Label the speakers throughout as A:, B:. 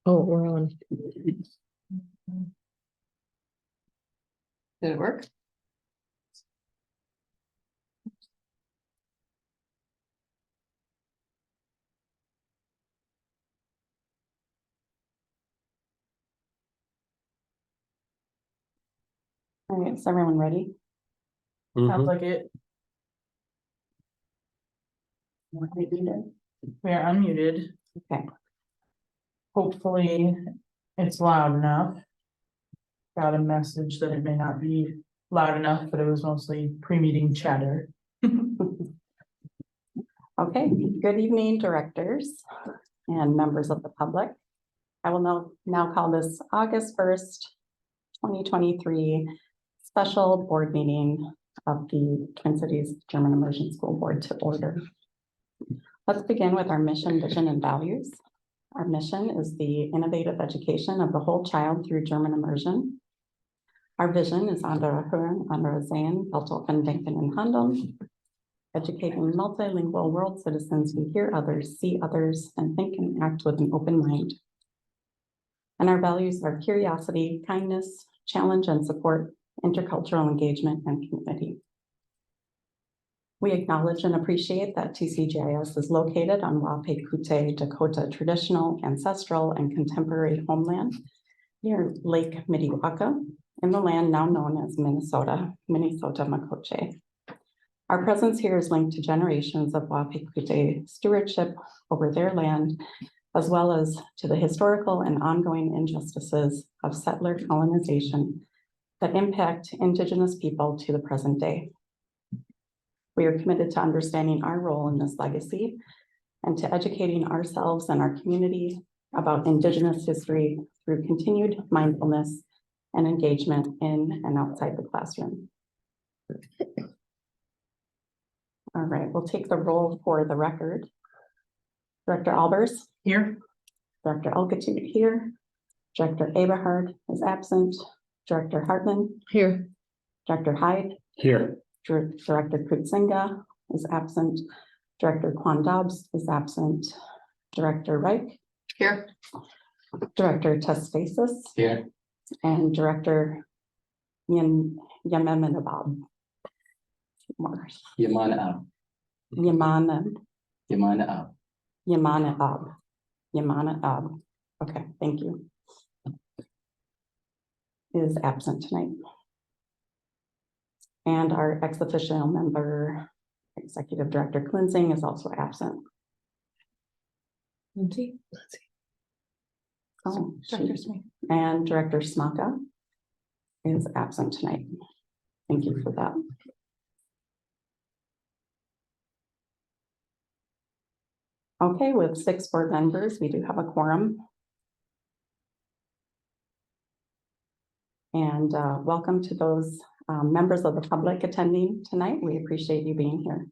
A: Oh, we're on.
B: Did it work? All right, is everyone ready?
A: Sounds like it. We are unmuted.
B: Okay,
A: Hopefully it's loud enough. Got a message that it may not be loud enough, but it was mostly pre-meeting chatter.
B: okay, good evening, directors and members of the public. I will now call this August 1st, 2023 special board meeting of the Twin Cities German Immersion School Board to order. Let's begin with our mission, vision, and values. Our mission is the innovative education of the whole child through German immersion. Our vision is andere hören, andere sehen, weltoffen denken und handeln, educating multilingual world citizens who hear others, see others, and think and act with an open mind. And our values are curiosity, kindness, challenge and support, intercultural engagement, and community. We acknowledge and appreciate that TCGIS is located on Wapekute Dakota traditional, ancestral, and contemporary homeland near Lake Mitiwaka in the land now known as Minnesota Makoche. Our presence here is linked to generations of Wapekute stewardship over their land, as well as to the historical and ongoing injustices of settler colonization that impact Indigenous people to the present day. We are committed to understanding our role in this legacy and to educating ourselves and our community about Indigenous history through continued mindfulness and engagement in and outside the classroom. All right, we'll take the roll for the record. Director Albers.
A: Here.
B: Director Alcatute here. Director Eberhard is absent. Director Hartman.
A: Here.
B: Director Hyde.
C: Here.
B: Director Kutsinga is absent. Director Quan Dobbs is absent. Director Reich.
A: Here.
B: Director Tesfasis.
C: Here.
B: And Director Yamenabab.
C: Yamana.
B: Yamanab. Okay, thank you. Is absent tonight. And our ex officio member, Executive Director Cleansing, is also absent.
A: Lindsay.
B: Oh,
A: Director
B: shoot.
A: Smith.
B: And Director Smaka is absent tonight. Thank you for that. Okay, with 6 board members, we do have a quorum. And welcome to those members of the public attending tonight. We appreciate you being here.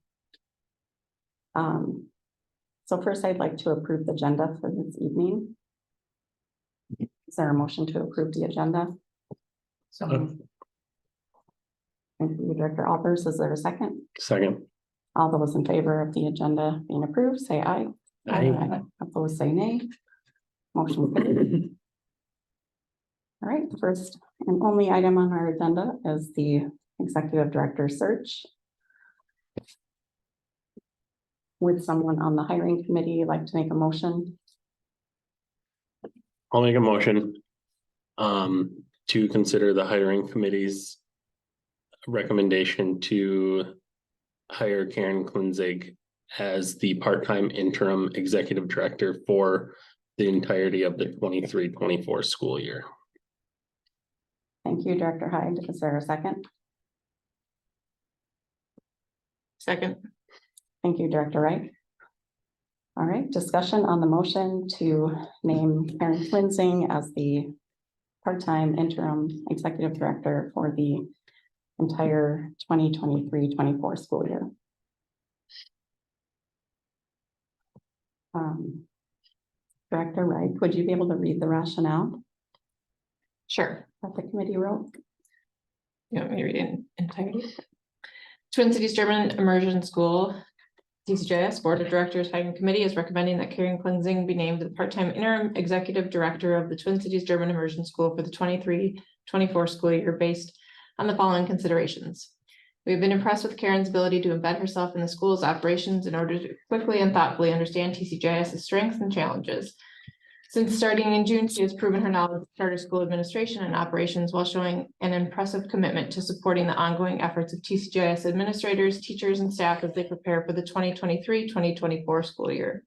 B: So first, I'd like to approve the agenda for this evening. Is there a motion to approve the agenda?
A: So
B: Thank you, Director Albers. Is there a second?
C: Second.
B: All those in favor of the agenda being approved, say aye.
C: Aye.
B: Opposed, say nay. Motion carried. All right, the first and only item on our agenda is the executive director search. Would someone on the hiring committee like to make a motion?
C: I'll make a motion to consider the hiring committee's recommendation to hire Karen Klinzig as the part-time interim executive director for the entirety of the 23-24 school year.
B: Thank you, Director Hyde. Is there a second?
A: second.
B: Thank you, Director Wright. All right, discussion on the motion to name Karen Klinzing as the part-time interim executive director for the entire 2023-24 school year. Director Wright, would you be able to read the rationale
D: Sure.
B: that the committee wrote?
D: You want me to read it in entirety? Twin Cities German Immersion School TCJS Board of Directors Hiring Committee is recommending that Karen Klinzing be named the part-time interim executive director of the Twin Cities German Immersion School for the 23-24 school year based on the following considerations. We have been impressed with Karen's ability to embed herself in the school's operations in order to quickly and thoughtfully understand TCJS's strengths and challenges. Since starting in June, she has proven her knowledge of charter school administration and operations while showing an impressive commitment to supporting the ongoing efforts of TCJS administrators, teachers, and staff as they prepare for the 2023-2024 school year.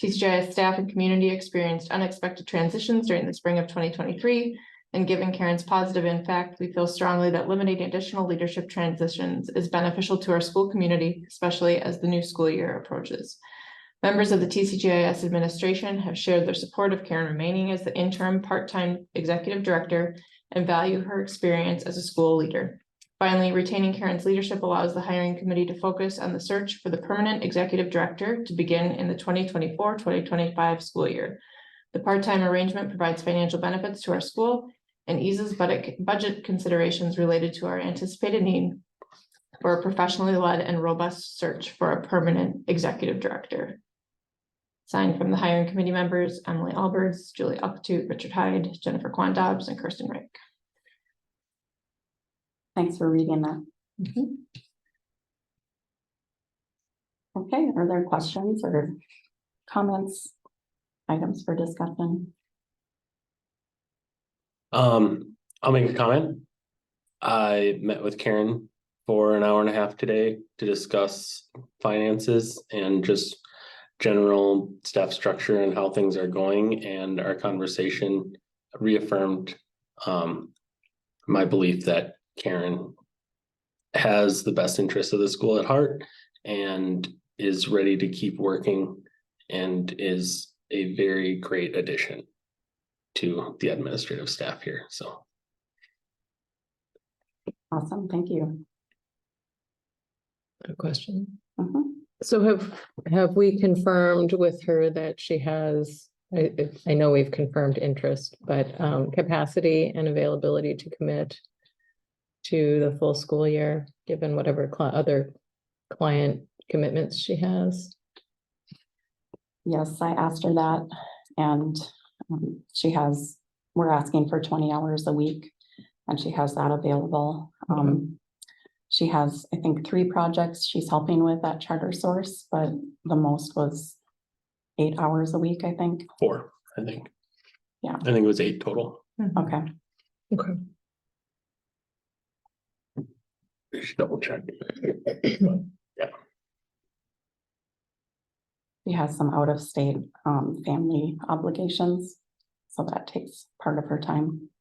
D: TCJS staff and community experienced unexpected transitions during the spring of 2023, and given Karen's positive impact, we feel strongly that limiting additional leadership transitions is beneficial to our school community, especially as the new school year approaches. Members of the TCJS administration have shared their support of Karen remaining as the interim part-time executive director and value her experience as a school leader. Finally, retaining Karen's leadership allows the hiring committee to focus on the search for the permanent executive director to begin in the 2024-2025 school year. The part-time arrangement provides financial benefits to our school and eases budget considerations related to our anticipated need for a professionally led and robust search for a permanent executive director. Signed from the hiring committee members, Emily Alberts, Julie Alpatute, Richard Hyde, Jennifer Kwan Dobbs, and Kirsten Rick.
B: Thanks for reading that. Okay, are there questions or comments, items for discussion?
C: I'll make a comment. I met with Karen for an hour and a half today to discuss finances and just general staff structure and how things are going, and our conversation reaffirmed my belief that Karen has the best interests of the school at heart and is ready to keep working and is a very great addition to the administrative staff here. So
B: Awesome, thank you.
E: A question.
B: Mhm.
E: So have we confirmed with her that she has, I know we've confirmed interest, but capacity and availability to commit to the full school year, given whatever other client commitments she has?
B: Yes, I asked her that, and we're asking for 20 hours a week, and she has that available. She has, I think, 3 projects she's helping with at Charter Source, but the most was 8 hours a week, I think.
C: 4, I think.
B: Yeah.
C: I think it was 8 total.
B: Okay,
E: Okay.
C: We should double check.
B: she has some out-of-state family obligations, so that takes part of her time.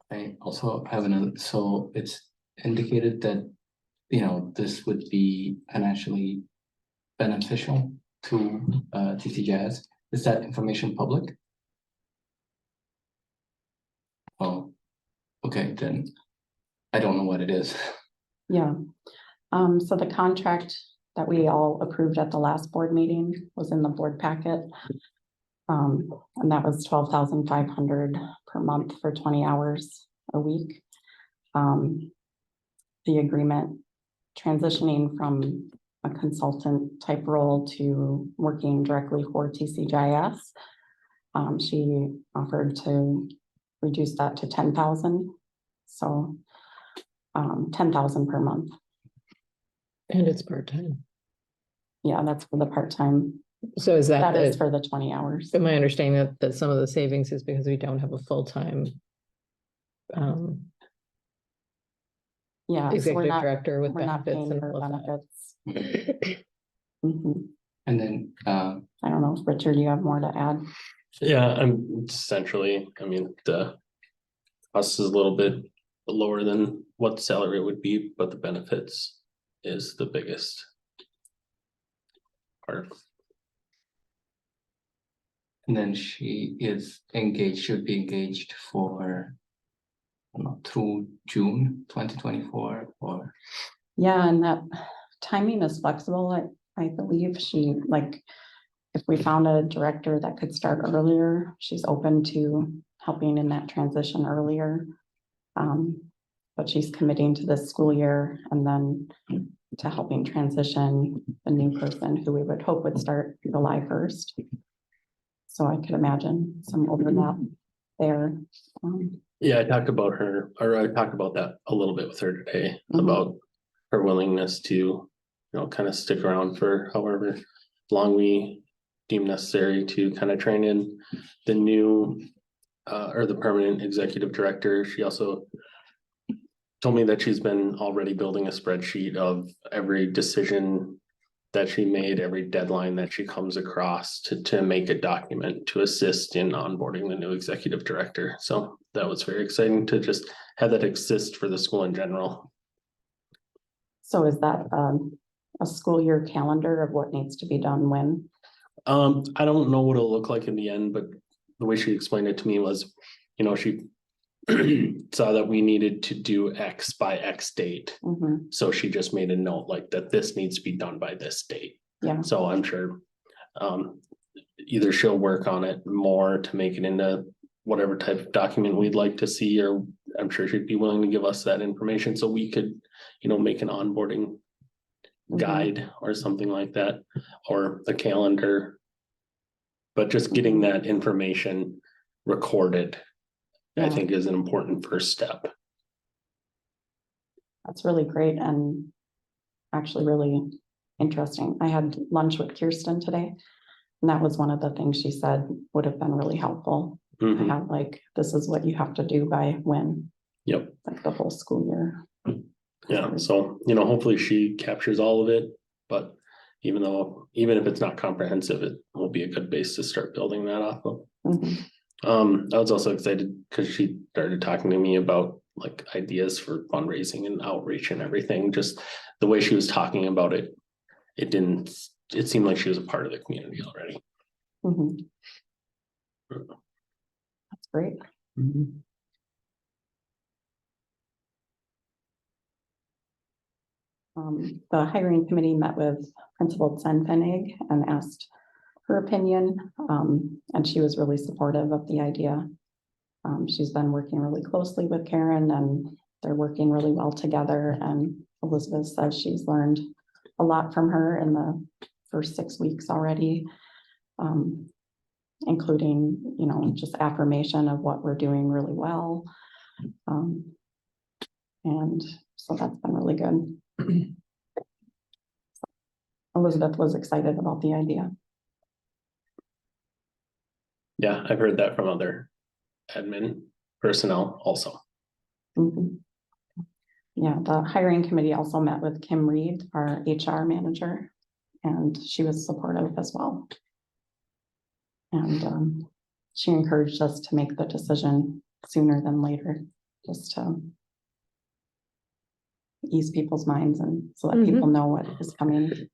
F: I also have another, so it's indicated that, you know, this would be financially beneficial to TCJS. Is that information public? Oh, okay, then I don't know what it is.
B: Yeah, so the contract that we all approved at the last board meeting was in the board packet. And that was 12,500 per month for 20 hours a week. The agreement transitioning from a consultant type role to working directly for TCJS. She offered to reduce that to 10,000. So 10,000 per month.
E: And it's part-time.
B: Yeah, that's for the part-time.
E: So is
B: That is for the 20 hours.
E: am I understanding that some of the savings is because we don't have a full-time
B: Yeah, so
E: executive director with
B: we're not
E: benefits
B: paying
E: and
B: her
E: all of that?
B: benefits. Mhm.
F: And then
B: I don't know, Richard, you have more to add?
C: Yeah, I'm essentially, I mean, the cost is a little bit lower than what the salary would be, but the benefits is the biggest part.
F: and then she is engaged, should be engaged for, I don't know, through June 2024 or.
B: Yeah, and that timing is flexible. I believe if we found a director that could start earlier, she's open to helping in that transition earlier. but she's committing to this school year and then to helping transition a new person who we would hope would start July 1st. So I could imagine some overlap there.
C: Yeah, I talked about her, or I talked about that a little bit with her today,
B: Mhm.
C: about her willingness to, you know, kind of stick around for however long we deem necessary to kind of train in the new or the permanent executive director. She also told me that she's been already building a spreadsheet of every decision that she made, every deadline that she comes across to make a document to assist in onboarding the new executive director. So that was very exciting to just have that exist for the school in general.
B: So is that a school year calendar of what needs to be done when?
C: I don't know what it'll look like in the end, but the way she explained it to me was, you know, she saw that we needed to do X by X date.
B: Mhm.
C: So she just made a note like that this needs to be done by this date.
B: Yeah,
C: So I'm sure either she'll work on it more to make it into whatever type of document we'd like to see, or I'm sure she'd be willing to give us that information so we could, you know, make an onboarding
B: Mhm.
C: guide or something like that, or a calendar. But just getting that information recorded, I
B: Yeah.
C: think is an important first step.
B: that's really great and actually really interesting. I had lunch with Kirsten today. And that was one of the things she said would have been really helpful. I
C: Mhm.
B: have like, this is what you have to do by when,
C: Yep.
B: like the whole school year.
C: Yeah, so, you know, hopefully she captures all of it, but even if it's not comprehensive, it will be a good base to start building that off of.
B: Mhm.
C: I was also excited because she started talking to me about like ideas for fundraising and outreach and everything. Just the way she was talking about it, it seemed like she was a part of the community already.
B: Mhm. That's great. The hiring committee met with Principal Zenfenig and asked her opinion, and she was really supportive of the idea. She's been working really closely with Karen and they're working really well together. And Elizabeth says she's learned a lot from her in the first 6 weeks already. Including, you know, just affirmation of what we're doing really well. And so that's been really good. Elizabeth was excited about the idea.
C: Yeah, I've heard that from other admin personnel also.
B: Mhm. Yeah, the hiring committee also met with Kim Reed, our HR manager, and she was supportive as well. And she encouraged us to make the decision sooner than later, just to ease people's minds and so that people know what is coming.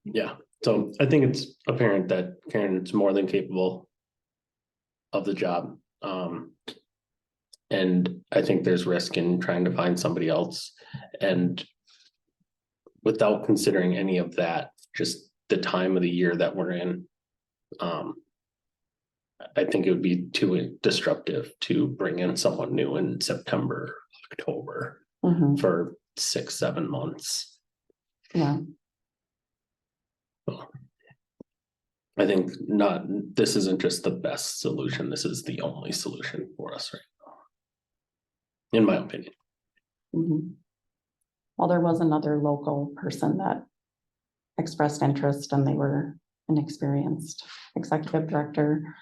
C: Yeah, so I think it's apparent that Karen's more than capable of the job. And I think there's risk in trying to find somebody else. And without considering any of that, just the time of the year that we're in, I think it would be too disruptive to bring in someone new in September, October
B: Mhm.
C: for 6-7 months.
B: Yeah,
C: I think this isn't just the best solution, this is the only solution for us right now. In my opinion.
B: mhm. Well, there was another local person that expressed interest and they were an experienced executive director.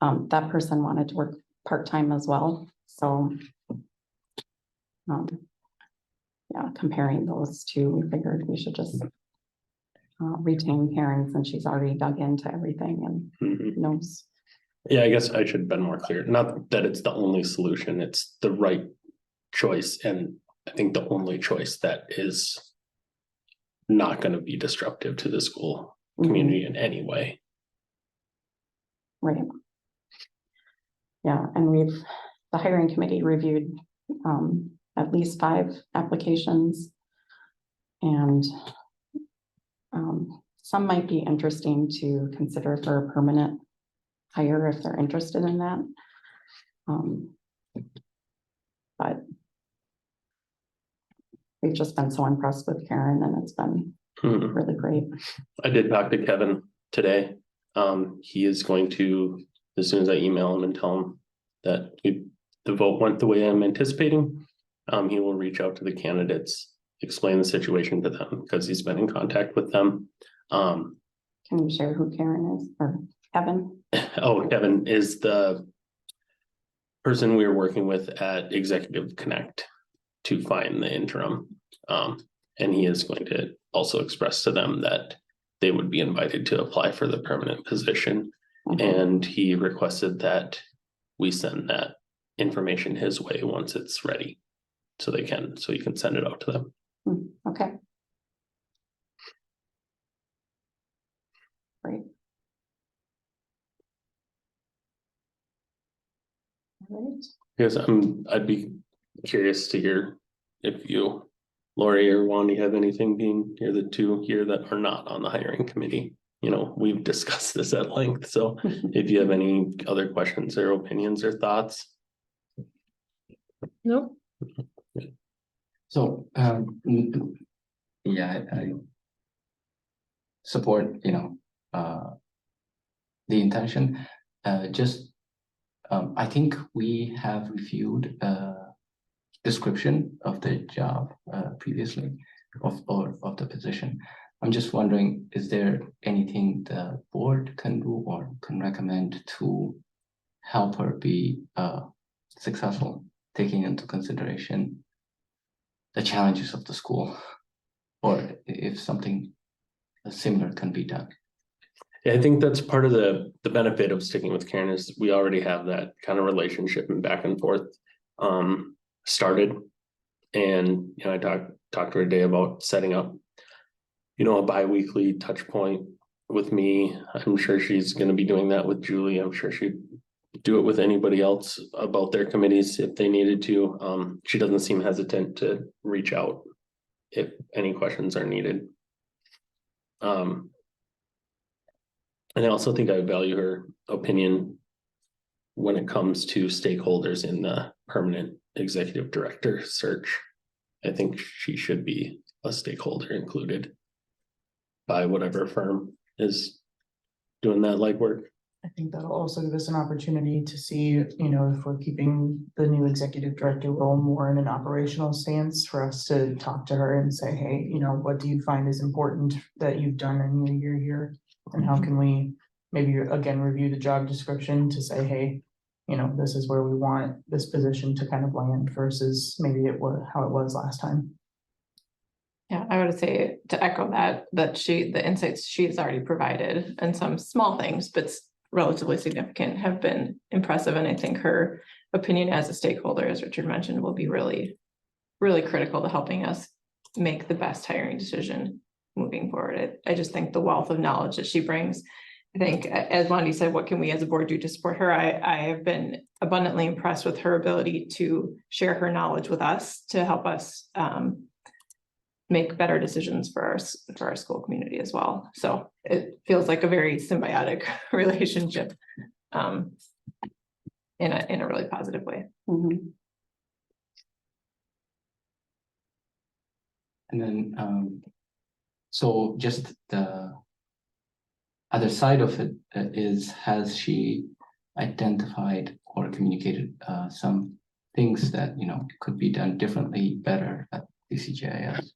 B: That person wanted to work part-time as well, so. Yeah, comparing those two, we figured we should just retain Karen since she's already dug into everything and
C: Mhm.
B: knows.
C: Yeah, I guess I should have been more clear. Not that it's the only solution, it's the right choice. And I think the only choice that is not going to be disruptive to the school community in any way.
B: Right. Yeah, and the hiring committee reviewed at least 5 applications. And some might be interesting to consider for a permanent hire if they're interested in that. but we've just been so impressed with Karen, and it's been
C: Hmm.
B: really great.
C: I did talk to Kevin today. He is going to, as soon as I email him and tell him that the vote went the way I'm anticipating, he will reach out to the candidates, explain the situation to them, because he's been in contact with them.
B: Can you share who Karen is, or Kevin?
C: Oh, Kevin is the person we were working with at Executive Connect to find the interim. And he is going to also express to them that they would be invited to apply for the permanent position. And he requested that we send that information his way once it's ready. So he can send it out to them.
B: Okay. Great. All right.
C: Because I'd be curious to hear if you, Lori or Wandy, have anything, being you're the two here that are not on the hiring committee. You know, we've discussed this at length, so if you have any other questions or opinions or thoughts.
E: Nope.
F: So, yeah, I support, the intention, I think we have reviewed description of the job previously of the position. I'm just wondering, is there anything the board can do or can recommend to help her be successful, taking into consideration the challenges of the school, or if something similar can be done?
C: Yeah, I think that's part of the benefit of sticking with Karen is we already have that kind of relationship and back and forth started. And I talked to her today about setting up a bi-weekly touch point with me. I'm sure she's going to be doing that with Julie. I'm sure she'd do it with anybody else about their committees if they needed to. She doesn't seem hesitant to reach out if any questions are needed. And I also think I value her opinion when it comes to stakeholders in the permanent executive director search. I think she should be a stakeholder included by whatever firm is doing that legwork.
A: I think that'll also give us an opportunity to see, if we're keeping the new executive director role more in an operational stance, for us to talk to her and say, hey, what do you find is important that you've done in your year here? And how can we maybe again review the job description to say, hey, this is where we want this position to kind of land versus maybe how it was last time.
D: Yeah, I would say to echo that the insights she's already provided and some small things, but relatively significant, have been impressive. And I think her opinion as a stakeholder, as Richard mentioned, will be really, really critical to helping us make the best hiring decision moving forward. I just think the wealth of knowledge that she brings, I think, as Wandy said, what can we as a board do to support her? I have been abundantly impressed with her ability to share her knowledge with us to help us make better decisions for our school community as well. So it feels like a very symbiotic relationship in a really positive way.
B: Mhm.
F: And then, so just the other side of it has she identified or communicated some things that, could be done differently, better at DCGIS?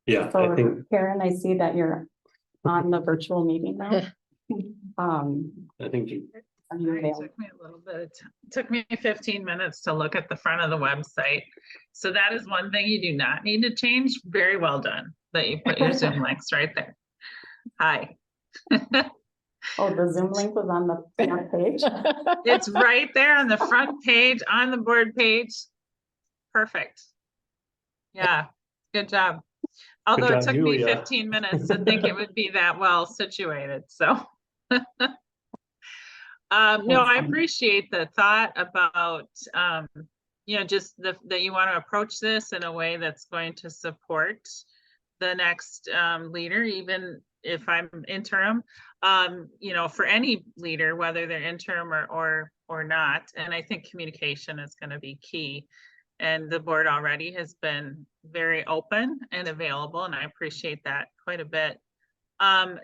C: Yeah, I
B: So
C: think
B: Karen, I see that you're on the virtual meeting now.
C: you.
B: Are you
G: It
B: available?
G: took me a little bit, it took me 15 minutes to look at the front of the website. So that is one thing you do not need to change. Very well done that you put your Zoom links right there. Hi.
B: Oh, the Zoom link was on the front page.
G: It's right there on the front page, on the board page. Perfect. Yeah, good job. Although
C: job,
G: it took
C: Julia.
G: me 15 minutes to think it would be that well situated, so. No, I appreciate the thought about, just that you want to approach this in a way that's going to support the next leader, even if I'm interim, you know, for any leader, whether they're interim or not. And I think communication is going to be key. And the board already has been very open and available, and I appreciate that quite a bit.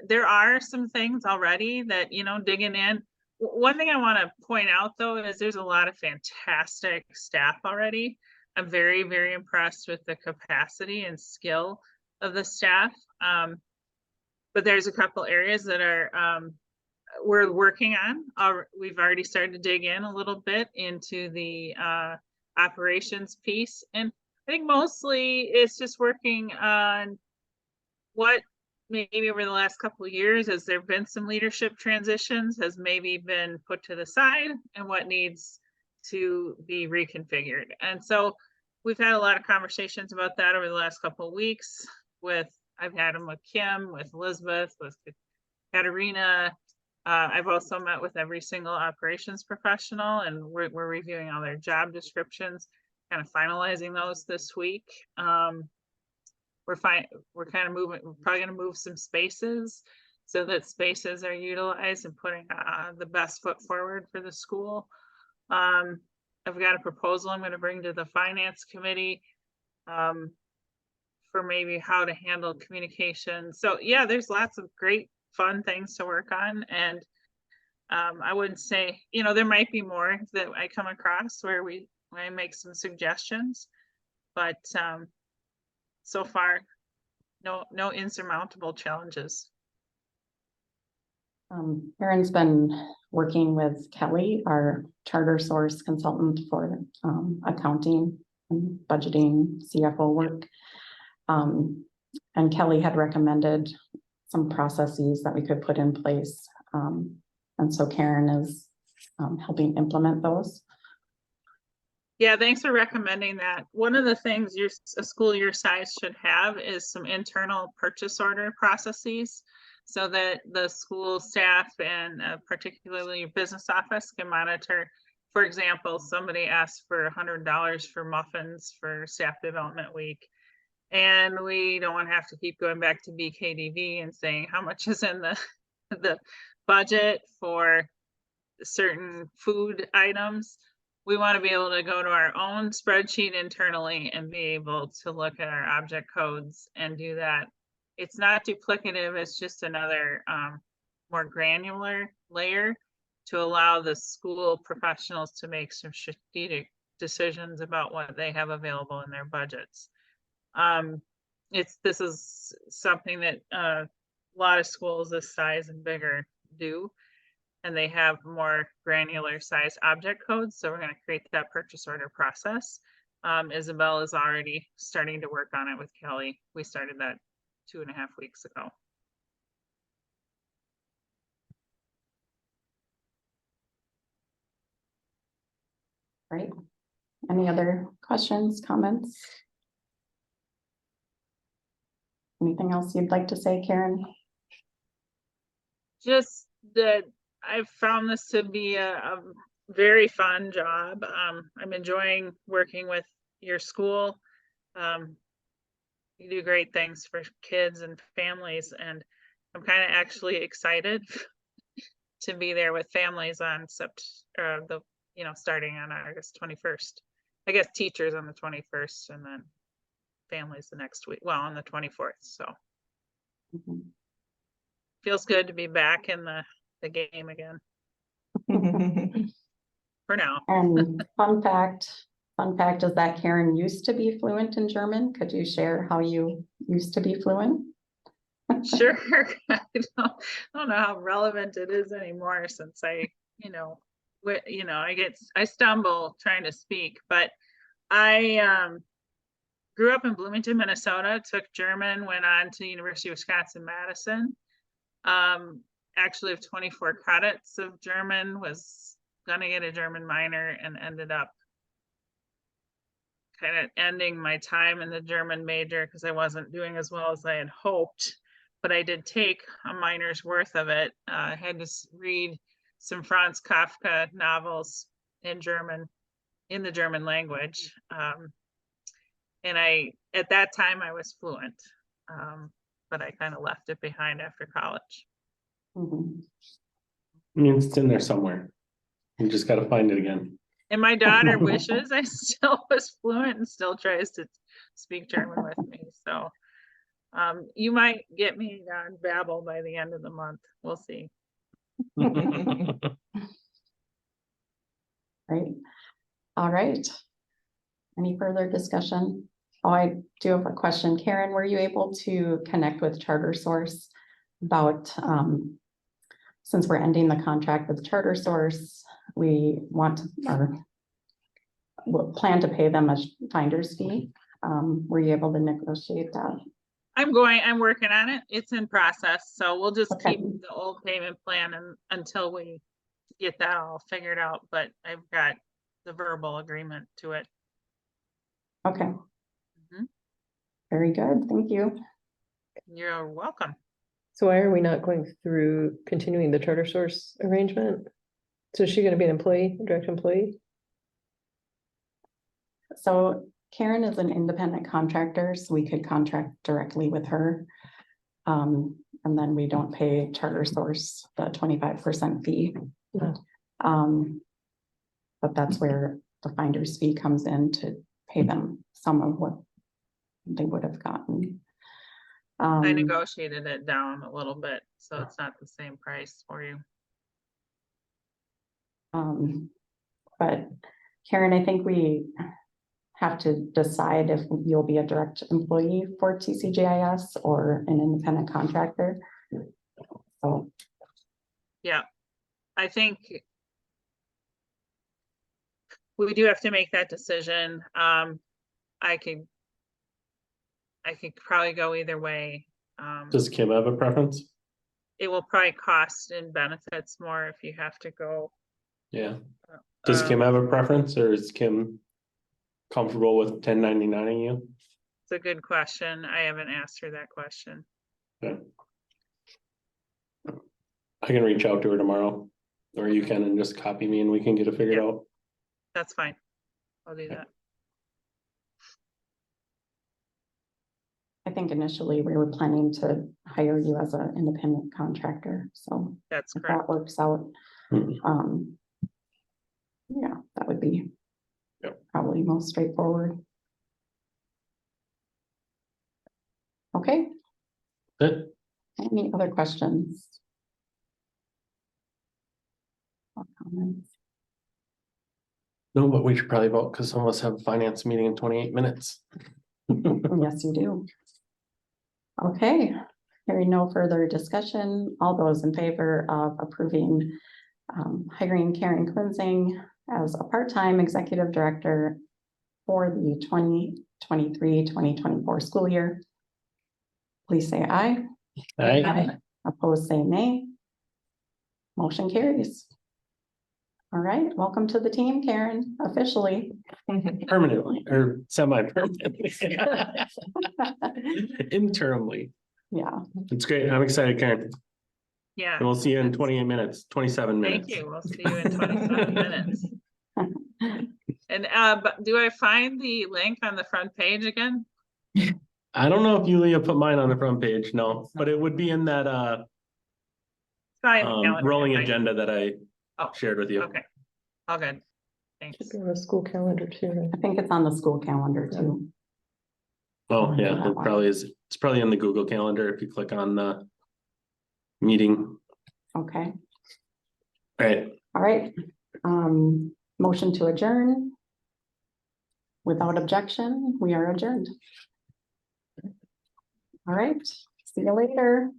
G: There are some things already that, you know, digging in. One thing I want to point out though is there's a lot of fantastic staff already. I'm very, very impressed with the capacity and skill of the staff. But there's a couple areas that are we're working on. We've already started to dig in a little bit into the operations piece. And I think mostly it's just working on what maybe over the last couple of years, as there have been some leadership transitions, has maybe been put to the side and what needs to be reconfigured. And so we've had a lot of conversations about that over the last couple of weeks I've had them with Kim, with Elizabeth, with Katerina. I've also met with every single operations professional, and we're reviewing all their job descriptions, kind of finalizing those this week. We're kind of moving, we're probably going to move some spaces so that spaces are utilized and putting the best foot forward for the school. I've got a proposal I'm going to bring to the finance committee for maybe how to handle communication. So yeah, there's lots of great fun things to work on. And I wouldn't say, you know, there might be more that I come across where I make some suggestions, but so far, no insurmountable challenges.
B: Karen's been working with Kelly, our charter source consultant for accounting and budgeting, CFO work. And Kelly had recommended some processes that we could put in place. And so Karen is helping implement those.
G: Yeah, thanks for recommending that. One of the things a school your size should have is some internal purchase order processes so that the school staff and particularly your business office can monitor. For example, somebody asked for $100 for muffins for staff development week. And we don't want to have to keep going back to BKDV and saying how much is in the budget for certain food items. We want to be able to go to our own spreadsheet internally and be able to look at our object codes and do that. It's not duplicative, it's just another more granular layer to allow the school professionals to make some strategic decisions about what they have available in their budgets. This is something that a lot of schools this size and bigger do, and they have more granular size object codes. So we're going to create that purchase order process. Isabel is already starting to work on it with Kelly. We started that 2.5 weeks ago.
B: Right. Any other questions, comments? Anything else you'd like to say, Karen?
G: Just that I've found this to be a very fun job. I'm enjoying working with your school. You do great things for kids and families, and I'm kind of actually excited to be there with families on starting on August 21st. I guess teachers on the 21st and then families the next week, well, on the 24th. So feels good to be back in the game again. For now.
B: And fun fact is that Karen used to be fluent in German. Could you share how you used to be fluent?
G: Sure. I don't know how relevant it is anymore since I stumble trying to speak, but I grew up in Bloomington, Minnesota, took German, went on to University of Wisconsin-Madison. Actually have 24 credits of German, was gonna get a German minor and ended up kind of ending my time in the German major because I wasn't doing as well as I had hoped, but I did take a minor's worth of it. I had to read some Franz Kafka novels in German, in the German language. And at that time I was fluent. but I kind of left it behind after college.
B: Mhm.
C: I mean, it's in there somewhere. You just gotta find it again.
G: And my daughter wishes I still was fluent and still tries to speak German with me, so. You might get me on Babbel by the end of the month. We'll see.
B: Right. All right. Any further discussion? Oh, I do have a question. Karen, were you able to connect with Charter Source about, since we're ending the contract with Charter Source, we want to, or we'll plan to pay them a finder's fee. Were you able to negotiate that?
G: I'm working on it. It's in process, so we'll just
B: Okay.
G: keep the old payment plan until we get that all figured out, but I've got the verbal agreement to it.
B: Okay.
G: Mhm.
B: Very good. Thank you.
G: You're welcome.
E: So why are we not going through continuing the Charter Source arrangement? So is she gonna be an employee, a direct employee?
B: So Karen is an independent contractor, so we could contract directly with her. And then we don't pay Charter Source the 25% fee.
E: Yeah.
B: But that's where the finder's fee comes in to pay them some of what they would have gotten.
G: I negotiated it down a little bit, so it's not the same price for you.
B: But Karen, I think we have to decide if you'll be a direct employee for TCGIS or an independent contractor. So,
G: Yeah, I think we do have to make that decision. I could probably go either way.
C: Does Kim have a preference?
G: It will probably cost and benefits more if you have to go.
C: Yeah. Does Kim have a preference, or is Kim comfortable with 1099ing you?
G: It's a good question. I haven't asked her that question.
C: Okay. I can reach out to her tomorrow, or you can, and just copy me and we can get it figured
G: Yeah.
C: out.
G: That's fine. I'll do
C: Okay.
G: that.
B: I think initially we were planning to hire you as an independent contractor, so
G: That's
B: if
G: correct.
B: that works out.
C: Mhm.
B: Yeah, that would be
C: Yep.
B: probably most straightforward. Okay,
C: Good.
B: any other questions? Or comments?
C: No, but we should probably vote because some of us have a finance meeting in 28 minutes.
B: Yes, you do. Okay, hearing no further discussion, all those in favor of approving hiring Karen Cleansing as a part-time executive director for the 2023-2024 school year, please say aye.
C: Aye.
B: Opposed, say nay. Motion carries. All right, welcome to the team, Karen, officially.
C: Permanently or semi-permanently. Interimly.
B: Yeah,
C: It's great. I'm excited, Karen.
G: Yeah.
C: And we'll see you in 28 minutes, 27 minutes.
G: Thank you. We'll see you in 27 minutes. And but do I find the link on the front page again?
C: I don't know if Yulia put mine on the front page, no, but it would be in that
G: Probably the calendar
C: rolling
G: invite.
C: agenda that I
G: Oh,
C: shared with you.
G: Okay, all good. Thanks.
E: Should be on the school calendar too.
B: I think it's on the school calendar too.
C: Oh, yeah,
B: That
C: it
B: one.
C: probably is. It's probably in the Google Calendar if you click on the meeting.
B: Okay,
C: All right,
B: all right. Motion to adjourn. Without objection, we are adjourned. All right, see you later.